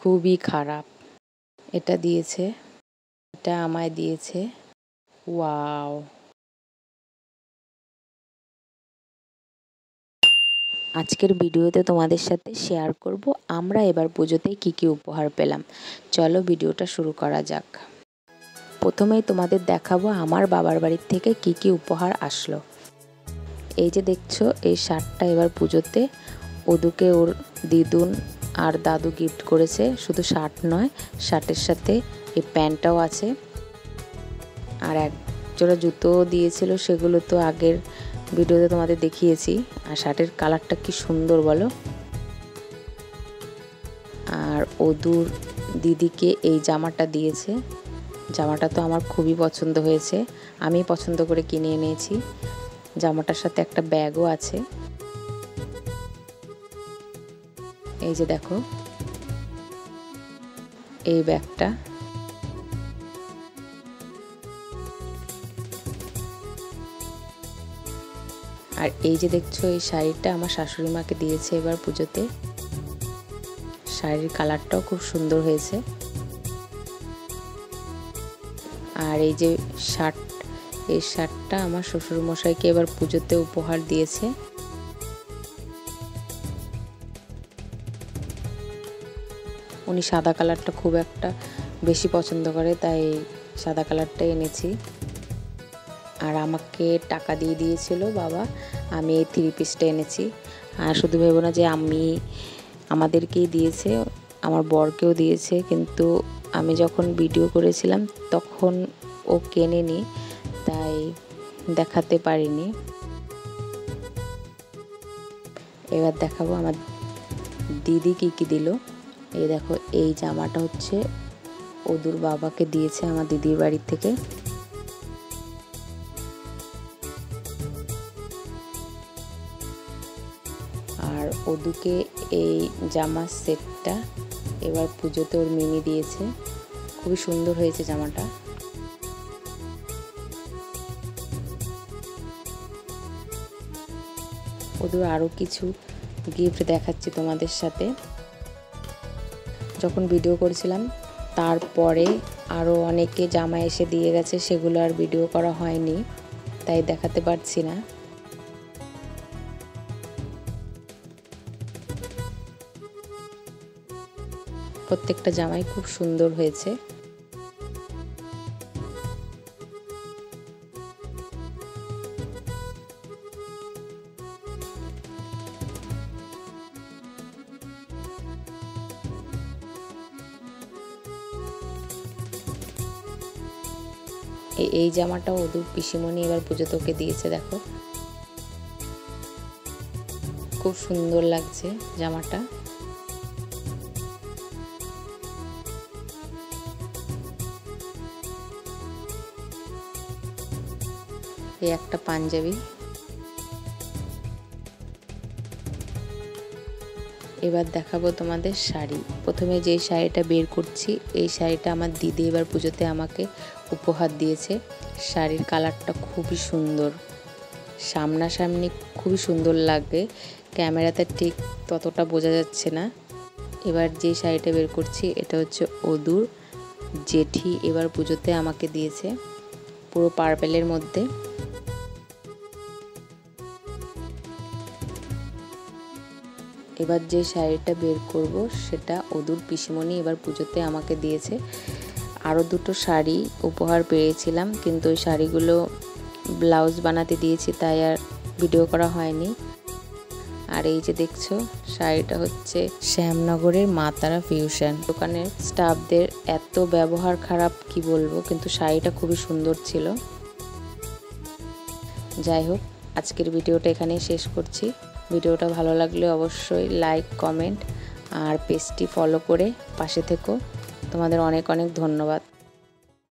খুবই খারাপ। এটা দিয়েছে, এটা আমায় দিয়েছে। ওয়াও! আজকের ভিডিওতে তোমাদের সাথে শেয়ার করব আমরা এবার পুজোতে কি উপহার পেলাম। চলো ভিডিওটা শুরু করা যাক। প্রথমেই তোমাদের দেখাবো আমার বাবার বাড়ির থেকে কি উপহার আসলো। এই যে দেখছো, এই শার্টটা এবার পুজোতে ওদুকে ওর দিদুন আর দাদু গিফট করেছে। শুধু শার্ট নয়, শার্টের সাথে এই প্যান্টটাও আছে। আর এক জোড়া জুতো দিয়েছিল, সেগুলো তো আগের ভিডিওতে তোমাদের দেখিয়েছি। আর শার্টের কালারটা কি সুন্দর বলো। আর ওদুর দিদিকে এই জামাটা দিয়েছে। জামাটা তো আমার খুবই পছন্দ হয়েছে, আমি পছন্দ করে কিনে এনেছি। জামাটার সাথে একটা ব্যাগও আছে। এই যে দেখো, এই ব্যাগটা। আর এই যে দেখছো, এই শাড়িটা আমার শাশুড়ি মাকে দিয়েছে এবার পুজোতে। শাড়ির কালারটাও খুব সুন্দর হয়েছে। আর এই যে শার্ট, এই শার্টটা আমার শ্বশুর মশাইকে এবার পুজোতে উপহার দিয়েছে। উনি সাদা কালারটা খুব একটা বেশি পছন্দ করে, তাই সাদা কালারটা এনেছি। আর আমাকে টাকা দিয়ে দিয়েছিল বাবা, আমি এই 3 পিসটা এনেছি। আর শুধু ভেবো না যে আমাদেরকেই দিয়েছে, আমার বরকেও দিয়েছে। কিন্তু আমি যখন ভিডিও করেছিলাম তখন ও কেনেনি, তাই দেখাতে পারিনি। এবার দেখাবো আমার দিদি কি দিল। এই দেখো, এই জামাটা হচ্ছে ওদুর বাবাকে দিয়েছে আমার দিদির বাড়ি থেকে। আর ওদুকে এই জামার সেটটা এবার পুজোতে ওর মিনি দিয়েছে। খুবই সুন্দর হয়েছে জামাটা। ওদুর আরও কিছু গিফট দেখাচ্ছি তোমাদের সাথে। যখন ভিডিও করেছিলাম তারপরে আরও অনেকে জামা এসে দিয়ে গেছে, সেগুলো আর ভিডিও করা হয়নি, তাই দেখাতে পারছি না। প্রত্যেকটা জামাই খুব সুন্দর হয়েছে। এই জামাটা ওদুর পিসিমণি এবার পুজোতে ওকে দিয়েছে। দেখো, খুব সুন্দর লাগছে জামাটা। এই একটা পাঞ্জাবি। এবার দেখাবো তোমাদের শাড়ি। প্রথমে যে শাড়িটা বের করছি, এই শাড়িটা আমার দিদি এবার পুজোতে আমাকে উপহার দিয়েছে। শাড়ির কালারটা খুবই সুন্দর, সামনাসামনি খুবই সুন্দর লাগে, ক্যামেরাতে ঠিক ততটা বোঝা যাচ্ছে না। এবার যে শাড়িটা বের করছি, এটা হচ্ছে ওদুর জেঠি এবার পুজোতে আমাকে দিয়েছে, পুরো পার্পেলের মধ্যে। এবার যে শাড়িটা বের করব সেটা ওদুর পিসিমণি এবার পুজোতে আমাকে দিয়েছে। আরও দুটো শাড়ি উপহার পেয়েছিলাম, কিন্তু ওই শাড়িগুলো ব্লাউজ বানাতে দিয়েছি, তাই আর ভিডিও করা হয়নি। আর এই যে দেখছো, শাড়িটা হচ্ছে শ্যামনগরের মা তারা ফিউশন। দোকানের স্টাফদের এত ব্যবহার খারাপ কি বলবো, কিন্তু শাড়িটা খুবই সুন্দর ছিল। যাই হোক, আজকের ভিডিওটা এখানেই শেষ করছি। ভিডিওটা ভালো লাগলে অবশ্যই লাইক, কমেন্ট আর পেজটি ফলো করে পাশে থেকো। তোমাদের অনেক অনেক ধন্যবাদ।